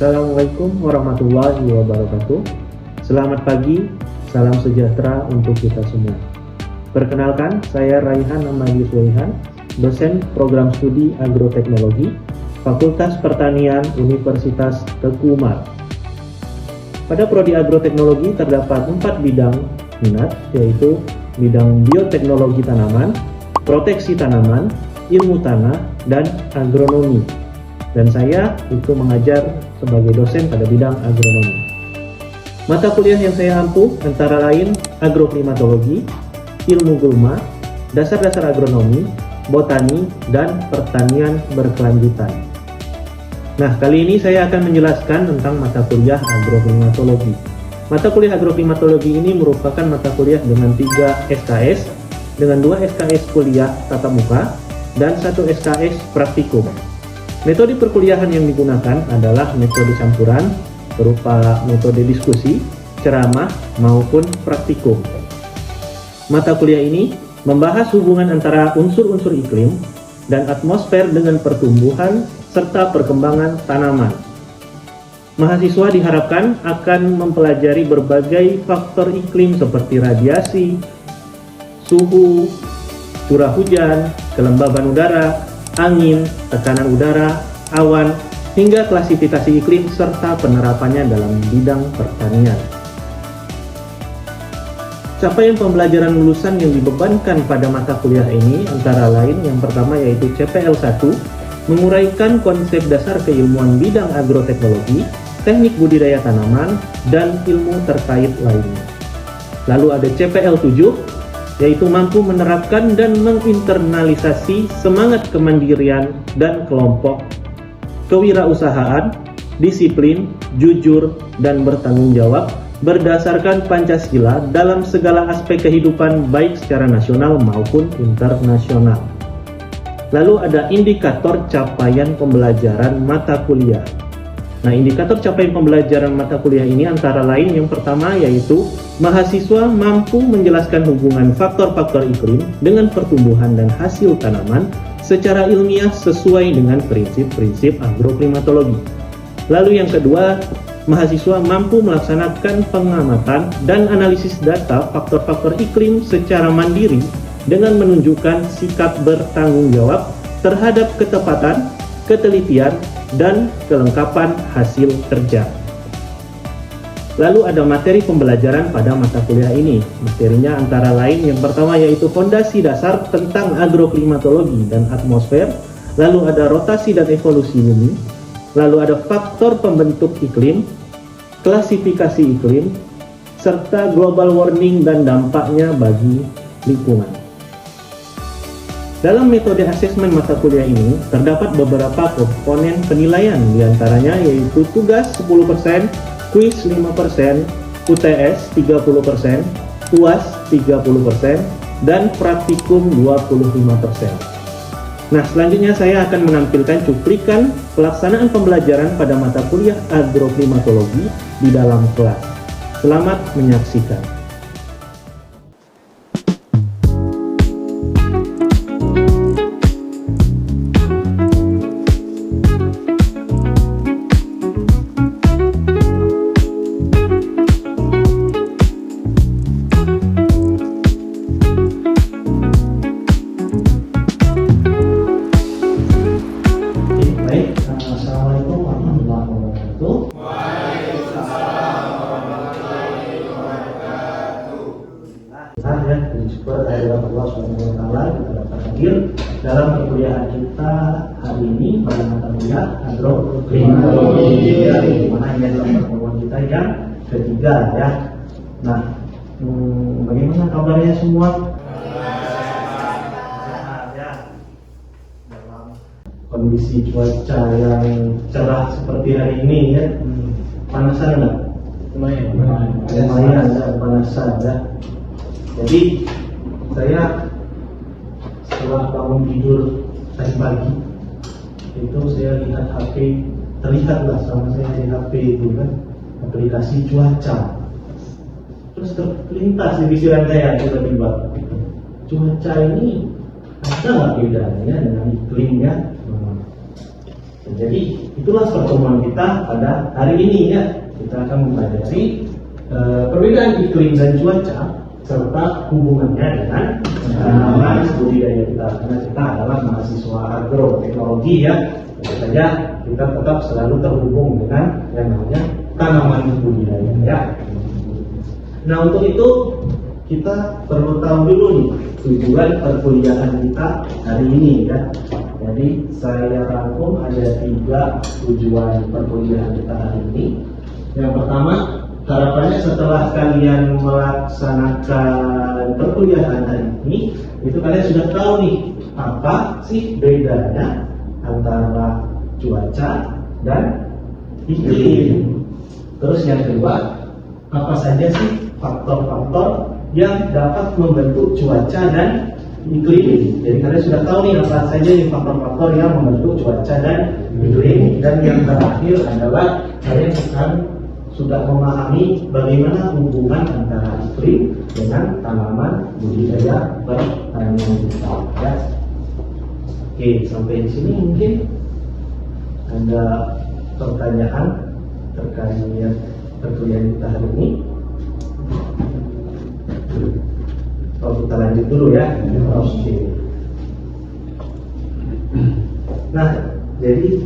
Assalamualaikum warahmatullahi wabarakatuh. Selamat pagi, salam sejahtera untuk kita semua. Perkenalkan, saya Raihan Ahmadi Sulaiman, dosen program studi agroteknologi, Fakultas Pertanian Universitas Teguh Umar. Pada prodi agroteknologi terdapat 4 bidang minat, yaitu bidang bioteknologi tanaman, proteksi tanaman, ilmu tanah, dan agronomi. Dan saya itu mengajar sebagai dosen pada bidang agronomi. Mata kuliah yang saya ampuh antara lain agroklimatologi, ilmu gulma, dasar-dasar agronomi, botani, dan pertanian berkelanjutan. Nah, kali ini saya akan menjelaskan tentang mata kuliah agroklimatologi. Mata kuliah agroklimatologi ini merupakan mata kuliah dengan 3 SKS, dengan 2 SKS kuliah tatap muka, dan 1 SKS praktikum. Metode perkuliahan yang digunakan adalah metode campuran berupa metode diskusi, ceramah, maupun praktikum. Mata kuliah ini membahas hubungan antara unsur-unsur iklim dan atmosfer dengan pertumbuhan serta perkembangan tanaman. Mahasiswa diharapkan akan mempelajari berbagai faktor iklim seperti radiasi, suhu, curah hujan, kelembaban udara, angin, tekanan udara, awan, hingga klasifikasi iklim serta penerapannya dalam bidang pertanian. Capaian pembelajaran lulusan yang dibebankan pada mata kuliah ini antara lain yang pertama yaitu CPL 1, menguraikan konsep dasar keilmuan bidang agroteknologi, teknik budidaya tanaman, dan ilmu terkait lainnya. Lalu ada CPL 7, yaitu mampu menerapkan dan menginternalisasi semangat kemandirian dan kelompok, kewirausahaan, disiplin, jujur, dan bertanggung jawab berdasarkan Pancasila dalam segala aspek kehidupan baik secara nasional maupun internasional. Lalu ada indikator capaian pembelajaran mata kuliah. Nah, indikator capaian pembelajaran mata kuliah ini antara lain yang pertama yaitu mahasiswa mampu menjelaskan hubungan faktor-faktor iklim dengan pertumbuhan dan hasil tanaman secara ilmiah sesuai dengan prinsip-prinsip agroklimatologi. Lalu yang kedua, mahasiswa mampu melaksanakan pengamatan dan analisis data faktor-faktor iklim secara mandiri dengan menunjukkan sikap bertanggung jawab terhadap ketepatan, ketelitian, dan kelengkapan hasil kerja. Lalu ada materi pembelajaran pada mata kuliah ini. Materinya antara lain yang pertama yaitu fondasi dasar tentang agroklimatologi dan atmosfer, lalu ada rotasi dan evolusi bumi, lalu ada faktor pembentuk iklim, klasifikasi iklim, serta global warming dan dampaknya bagi lingkungan. Dalam metode asesmen mata kuliah ini, terdapat beberapa komponen penilaian, diantaranya yaitu tugas 10%, kuis 5%, UTS 30%, UAS 30%, dan praktikum 25%. Nah, selanjutnya saya akan menampilkan cuplikan pelaksanaan pembelajaran pada mata kuliah agroklimatologi di dalam kelas. Selamat menyaksikan. Assalamualaikum warahmatullahi wabarakatuh. Bersyukur kehadirat Allah Subhanahu wa taala kita dapat hadir dalam perkuliahan kita hari ini pada mata kuliah agroklimatologi, di mana ini adalah pertemuan kita yang ketiga ya. Nah, bagaimana kabarnya semua? Sehat ya. Dalam kondisi cuaca yang cerah seperti hari ini ya, panasan nggak? Lumayan ya, panasan ya. Jadi saya setelah bangun tidur tadi pagi itu saya lihat HP, terlihatlah sama saya di HP itu kan aplikasi cuaca. Terus terlintas di pikiran saya tiba-tiba, cuaca ini ada nggak bedanya dengan iklimnya? Jadi itulah pertemuan kita pada hari ini ya. Kita akan mempelajari perbedaan iklim dan cuaca serta hubungannya dengan tanaman budidaya kita, karena kita adalah mahasiswa agroteknologi ya. Tentu saja kita tetap selalu terhubung dengan yang namanya tanaman budidaya ya. Nah, untuk itu kita perlu tahu dulu nih tujuan perkuliahan kita hari ini ya. Jadi saya rangkum ada 3 tujuan perkuliahan kita hari ini. Yang pertama, harapannya setelah kalian melaksanakan perkuliahan hari ini, itu kalian sudah tahu nih apa sih bedanya antara cuaca dan iklim. Terus yang kedua, apa saja sih faktor-faktor yang dapat membentuk cuaca dan iklim. Jadi kalian sudah tahu nih apa saja nih faktor-faktor yang membentuk cuaca dan iklim. Dan yang terakhir adalah kalian sudah memahami bagaimana hubungan antara iklim dengan tanaman budidaya pertanian kita. Ya. Oke, sampai di sini mungkin ada pertanyaan terkait perkuliahan kita hari ini. Oh, kita lanjut dulu ya. Oke. Nah, jadi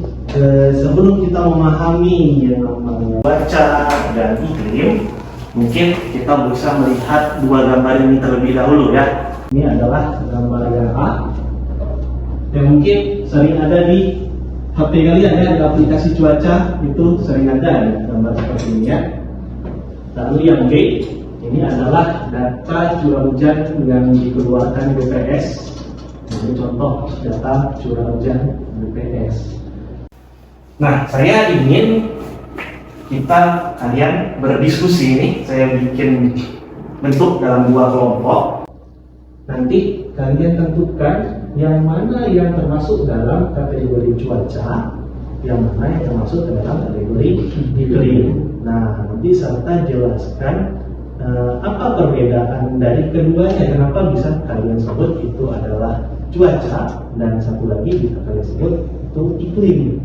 sebelum kita memahami yang namanya cuaca dan iklim, mungkin kita bisa melihat 2 gambar ini terlebih dahulu ya. Ini adalah gambar yang A, yang mungkin sering ada di HP kalian ya, di aplikasi cuaca itu sering ada ya, gambar seperti ini ya. Lalu yang B, ini adalah data curah hujan yang dikeluarkan BPS. Ini contoh data curah hujan BPS. Nah, saya ingin kalian berdiskusi ini. Saya bikin bentuk dalam 2 kelompok. Nanti kalian tentukan yang mana yang termasuk dalam kategori cuaca, yang mana yang termasuk dalam kategori iklim. Nah, nanti serta jelaskan apa perbedaan dari keduanya, kenapa bisa kalian sebut itu adalah cuaca dan satu lagi bisa kalian sebut itu iklim.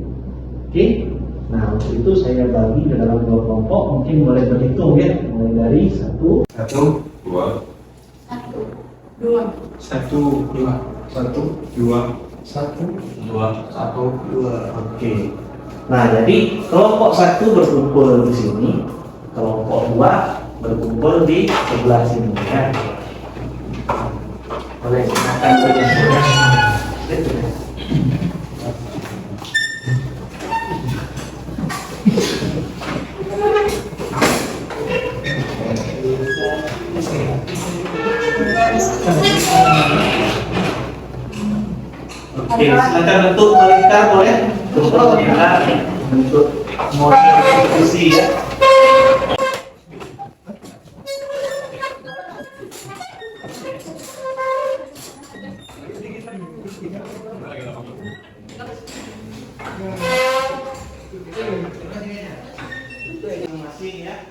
Oke? Nah, untuk itu saya bagi ke dalam 2 kelompok, mungkin boleh berhitung ya, mulai dari 1, 2, 2, 2. Oke. Nah, jadi kelompok 1 berkumpul di sini, kelompok 2 berkumpul di sebelah sini ya. Boleh silakan Oke, silakan bentuk melingkar boleh? Bentuk model diskusi ya. Masing ya,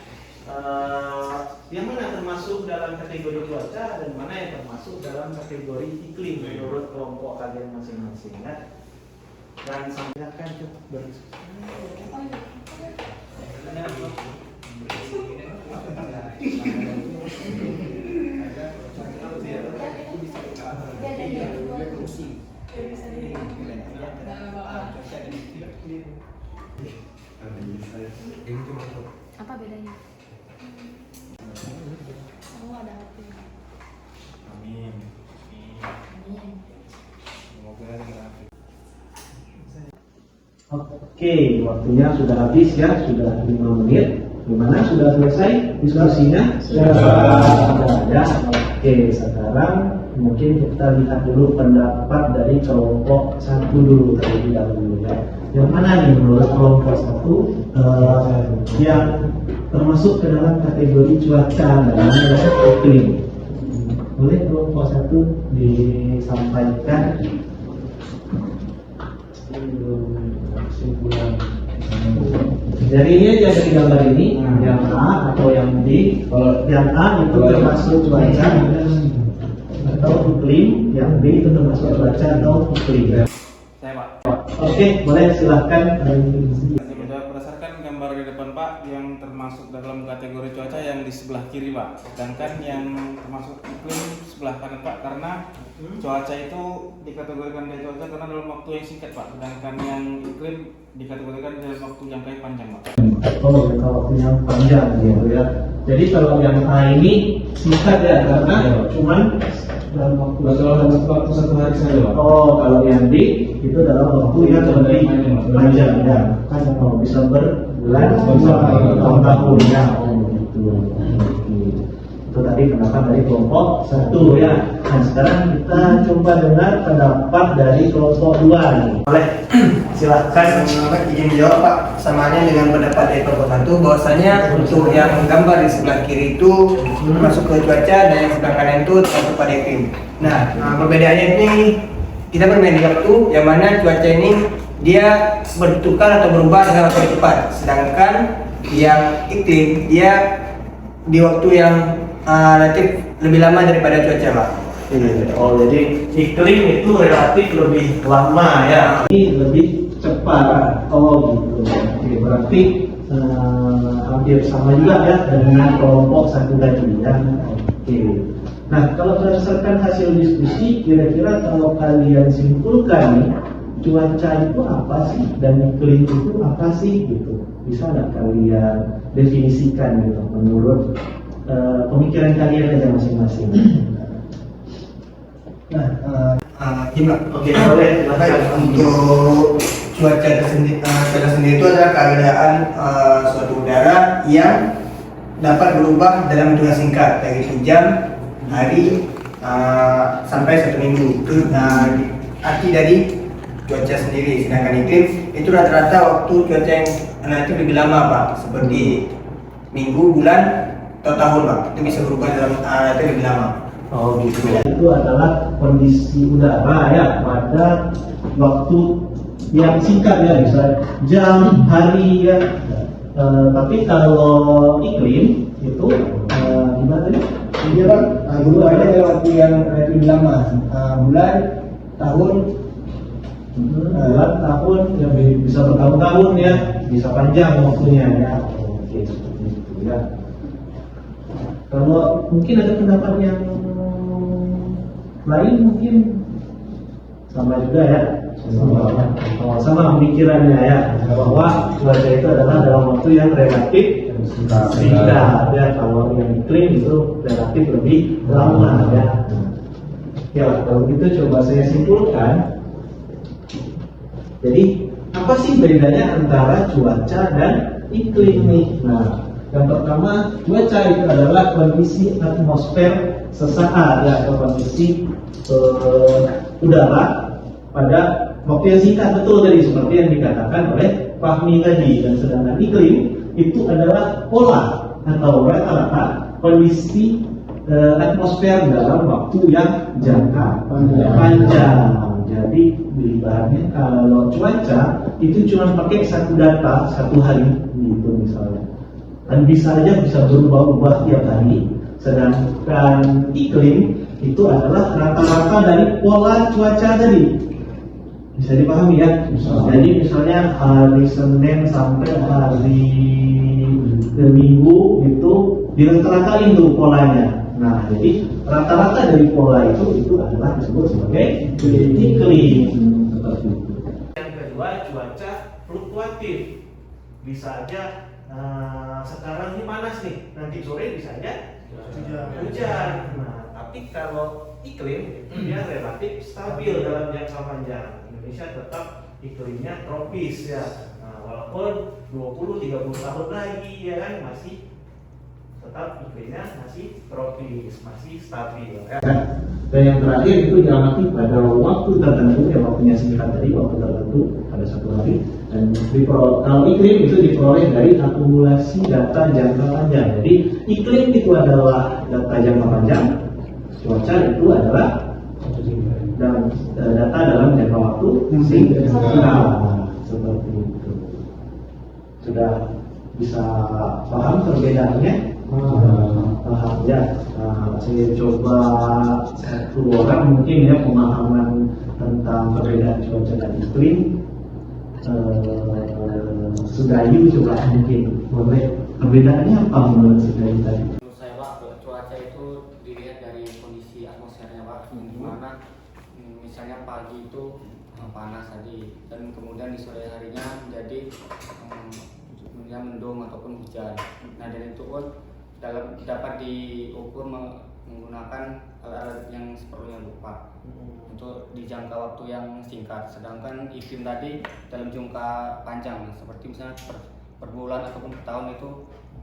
yang mana termasuk dalam kategori cuaca dan mana yang termasuk dalam kategori iklim menurut kelompok kalian masing-masing ya. Dan silakan berdiskusi. apa bedanya? Kamu ada hati. Amin. Amin. Oke, waktunya sudah habis ya, sudah 5 menit. Gimana, sudah selesai diskusinya? Sudah ya. Oke, sekarang mungkin kita lihat dulu pendapat dari kelompok 1 dulu terlebih dahulu ya. Yang mana nih menurut kelompok 1 yang termasuk ke dalam kategori cuaca dan iklim? Boleh kelompok 1 disampaikan kesimpulan. Dari ini aja dari gambar ini, yang A atau yang B. Kalau yang A itu termasuk cuaca atau iklim, yang B itu termasuk cuaca atau iklim. saya Pak. Oke, boleh silahkan. Saya menjawab berdasarkan gambar di depan Pak yang termasuk dalam kategori cuaca yang di sebelah kiri Pak. Sedangkan yang termasuk iklim sebelah kanan Pak, karena cuaca itu dikategorikan dari cuaca karena dalam waktu yang singkat Pak. Sedangkan yang iklim dikategorikan dalam waktu jangka yang panjang Pak. Oh, jangka waktunya panjang gitu ya. Jadi kalau yang A ini singkat ya, karena cuman dalam waktu satu hari saja Pak. Oh, kalau yang D itu dalam waktu yang lebih panjang ya. Kan kalau bisa berbulan, bisa tahun-tahun ya. Oh, gitu. Itu tadi pendapat dari kelompok 1 ya. Nah, sekarang kita coba dengar pendapat dari kelompok 2 nih. Boleh, silahkan. Izin jawab Pak, samanya dengan pendapat dari kelompok 1 bahwasanya untuk yang gambar di sebelah kiri itu masuk ke cuaca dan yang sebelah kanan itu termasuk pada iklim. Nah, perbedaannya ini kita bermain di waktu yang mana cuaca ini dia bertukar atau berubah dengan waktu cepat, sedangkan yang iklim dia di waktu yang relatif lebih lama daripada cuaca Pak. Oh, jadi iklim itu relatif lebih lama ya. Ini lebih cepat. Oh, gitu. Oke, berarti hampir sama juga ya dengan kelompok 1 tadi ya. Oke. Nah, kalau berdasarkan hasil diskusi, kira-kira kalau kalian simpulkan nih, cuaca itu apa sih dan iklim itu apa sih gitu? Bisa nggak kalian definisikan gitu menurut pemikiran kalian aja masing-masing? Gimana? Oke, boleh. Untuk cuaca sendiri itu adalah keadaan suatu udara yang dapat berubah dalam waktu yang singkat, dari jam, hari, sampai 1 minggu. Itu arti dari cuaca sendiri. Sedangkan iklim itu rata-rata waktu cuaca yang relatif lebih lama Pak, seperti minggu, bulan, atau tahun Pak. Itu bisa berubah dalam relatif lebih lama. Oh gitu. Itu adalah kondisi udara ya pada waktu yang singkat ya, misalnya jam, hari ya. Tapi kalau iklim itu gimana tadi? Iya Pak, berubahnya dalam waktu yang lebih lama, bulan, tahun, bulan, tahun ya, bisa bertahun-tahun ya, bisa panjang waktunya ya. Oke, seperti itu ya. Kalau mungkin ada pendapat yang lain, mungkin sama juga ya, sama pemikirannya ya, bahwa cuaca itu adalah dalam waktu yang relatif singkat ya. Kalau yang iklim itu relatif lebih lama ya. Ya, kalau gitu coba saya simpulkan. Jadi apa sih bedanya antara cuaca dan iklim nih? Nah, yang pertama, cuaca itu adalah kondisi atmosfer sesaat ya, atau kondisi udara pada waktu yang singkat, betul tadi seperti yang dikatakan oleh Fahmi tadi. Dan sedangkan iklim itu adalah pola atau rata-rata kondisi atmosfer dalam waktu yang jangka panjang. Jadi ibaratnya kalau cuaca itu cuma pakai satu data, satu hari gitu misalnya, dan bisa berubah-ubah tiap hari. Sedangkan iklim itu adalah rata-rata dari pola cuaca tadi. Bisa dipahami ya? Jadi misalnya hari Senin sampai hari Minggu itu dirata-ratain tuh polanya. Nah, jadi rata-rata dari pola itu adalah disebut sebagai iklim. Yang kedua, cuaca fluktuatif. Bisa aja sekarang ini panas nih, nanti sore bisa aja hujan. Nah, tapi kalau iklim itu dia relatif stabil dalam jangka panjang. Indonesia tetap iklimnya tropis ya. Nah, walaupun 20-30 tahun lagi ya kan masih tetap iklimnya masih tropis, masih stabil ya. Dan yang terakhir itu diamati pada waktu tertentu, ya waktunya singkat tadi, waktu tertentu pada satu hari. Dan kalau iklim itu diperoleh dari akumulasi data jangka panjang. Jadi iklim itu adalah data jangka panjang, cuaca itu adalah data dalam jangka waktu singkat. Seperti itu. Sudah bisa paham perbedaannya? Paham ya. Saya coba satu orang mungkin ya pemahaman tentang perbedaan cuaca dan iklim. Sudayu coba mungkin boleh, perbedaannya apa menurut Sudayu tadi? Menurut saya Pak, cuaca itu dilihat dari kondisi atmosfernya Pak, dimana misalnya pagi itu panas tadi, dan kemudian di sore harinya menjadi mendung ataupun hujan. Nah, dan itu pun dapat diukur menggunakan alat-alat yang seperlunya Pak, untuk di jangka waktu yang singkat. Sedangkan iklim tadi dalam jangka panjang, seperti misalnya per bulan ataupun per tahun, itu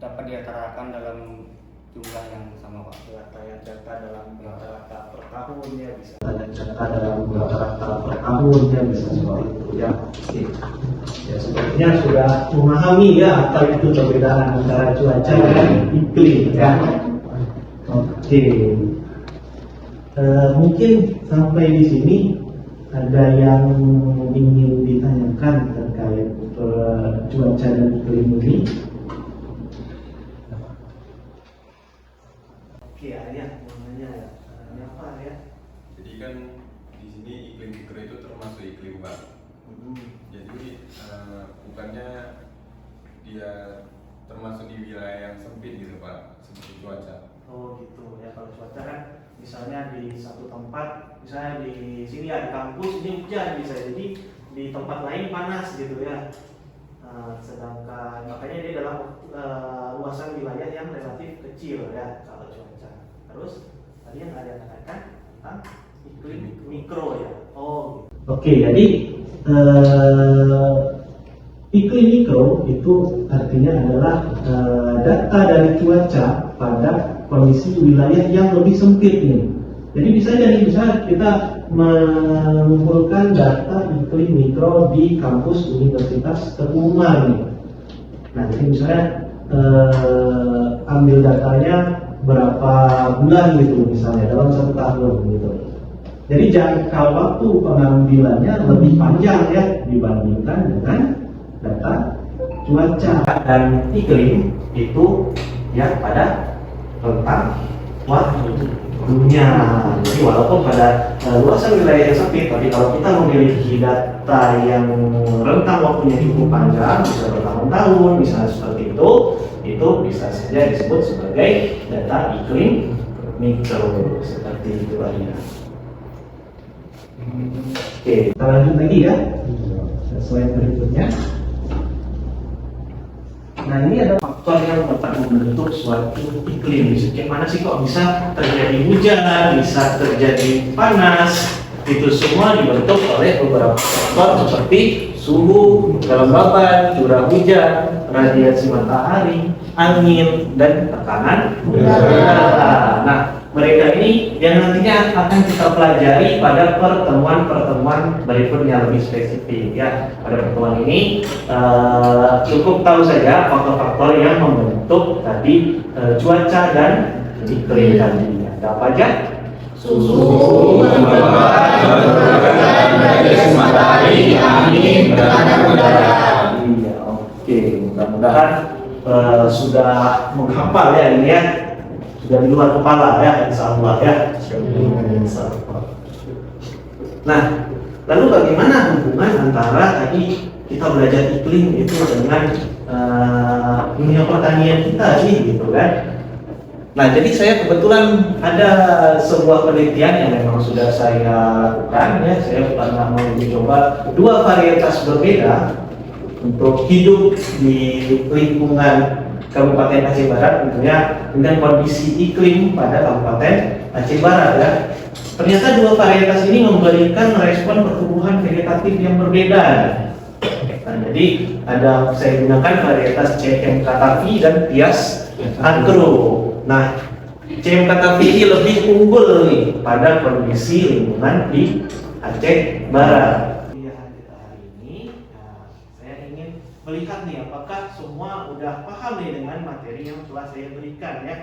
dapat diatarakan dalam jumlah yang sama Pak. Data dalam rata-rata per tahunnya bisa. Data dalam rata-rata per tahunnya bisa seperti itu ya. Oke. Ya, sepertinya sudah memahami ya apa itu perbedaan antara cuaca dan iklim ya. Oke. Mungkin sampai di sini ada yang ingin ditanyakan terkait cuaca dan iklim ini. Oke, Arya, mau nanya ya? Apa ya? Jadi kan di sini iklim mikro itu termasuk iklim Pak. Jadi bukannya dia termasuk di wilayah yang sempit gitu Pak, seperti cuaca. Oh gitu ya, kalau cuaca kan misalnya di satu tempat, misalnya di sini ya di kampus ini hujan, bisa jadi di tempat lain panas gitu ya. Sedangkan makanya dia dalam luasan wilayah yang relatif kecil ya kalau cuaca. Terus tadi yang ada katakan tentang iklim mikro ya. Oh. Oke, jadi iklim mikro itu artinya adalah data dari cuaca pada kondisi wilayah yang lebih sempit nih. Jadi bisa jadi misalnya kita mengumpulkan data iklim mikro di kampus Universitas Teguh Umar nih. Nah, jadi misalnya ambil datanya berapa bulan gitu misalnya dalam 1 tahun gitu. Jadi jangka waktu pengambilannya lebih panjang ya dibandingkan dengan data cuaca dan iklim itu ya pada tentang waktunya. Jadi walaupun pada luasan wilayah yang sempit, tapi kalau kita memiliki data yang rentang waktunya cukup panjang, bisa bertahun-tahun, misalnya seperti itu bisa saja disebut sebagai data iklim mikro seperti itu ya. Oke, kita lanjut lagi ya. Slide berikutnya. Nah, ini ada faktor yang dapat membentuk suatu iklim. Gimana sih kok bisa terjadi hujan, bisa terjadi panas? Itu semua dibentuk oleh beberapa faktor seperti suhu, kelembaban, curah hujan, radiasi matahari, angin, dan tekanan udara. Nah, mereka ini yang nantinya akan kita pelajari pada pertemuan-pertemuan berikutnya lebih spesifik ya. Pada pertemuan ini cukup tahu saja faktor-faktor yang membentuk tadi cuaca dan iklim tadi. Ada apa aja? Suhu, kelembaban, radiasi matahari, angin, tekanan udara. Iya, oke. Mudah-mudahan sudah menghafal ya ini ya. Sudah di luar kepala ya, insya Allah ya. Nah, lalu bagaimana hubungan antara tadi kita belajar iklim itu dengan dunia pertanian kita sih, gitu kan? Nah, jadi saya kebetulan ada sebuah penelitian yang memang sudah saya lakukan ya. Saya pernah mencoba 2 varietas berbeda untuk hidup di lingkungan Kabupaten Aceh Barat, tentunya dengan kondisi iklim pada Kabupaten Aceh Barat ya. Ternyata 2 varietas ini memberikan respon pertumbuhan vegetatif yang berbeda. Nah, jadi saya gunakan varietas CM Katavi dan Pias Agro. Nah, CM Katavi ini lebih unggul nih pada kondisi lingkungan di Aceh Barat. Melihat nih apakah semua udah paham nih dengan materi yang telah saya berikan ya.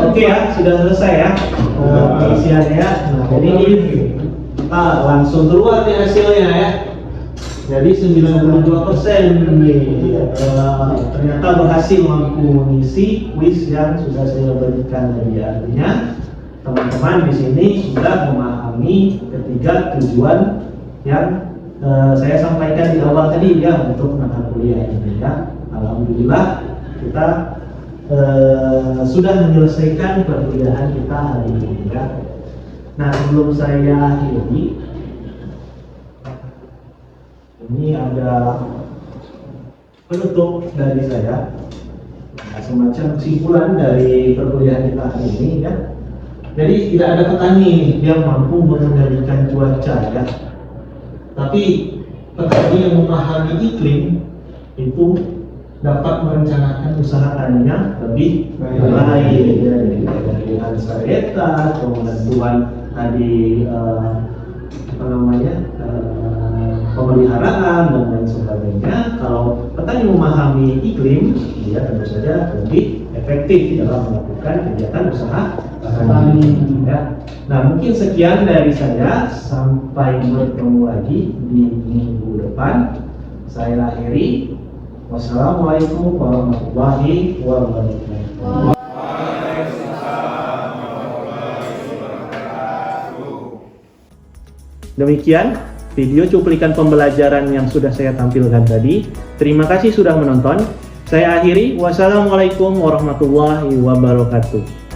Oke ya, sudah selesai ya pengisiannya. Nah, jadi ini langsung keluar nih hasilnya ya. Jadi 92% nih ternyata berhasil mampu mengisi kuis yang sudah saya berikan tadi. Artinya teman-teman di sini sudah memahami ketiga tujuan yang saya sampaikan di awal tadi ya untuk mata kuliah ini ya. Alhamdulillah kita sudah menyelesaikan perkuliahan kita hari ini ya. Nah, sebelum saya akhiri, ini ada penutup dari saya, semacam kesimpulan dari perkuliahan kita hari ini ya. Jadi tidak ada petani yang mampu mengendalikan cuaca ya. Tapi petani yang memahami iklim itu dapat merencanakan usaha taninya lebih baik ya, dari varietas, penentuan tadi pemeliharaan dan lain sebagainya. Kalau petani memahami iklim, dia tentu saja lebih efektif dalam melakukan kegiatan usaha tani ya. Nah, mungkin sekian dari saya, sampai bertemu lagi di minggu depan. Saya akhiri. Wassalamualaikum warahmatullahi wabarakatuh. Demikian video cuplikan pembelajaran yang sudah saya tampilkan tadi. Terima kasih sudah menonton. Saya akhiri. Wassalamualaikum warahmatullahi wabarakatuh.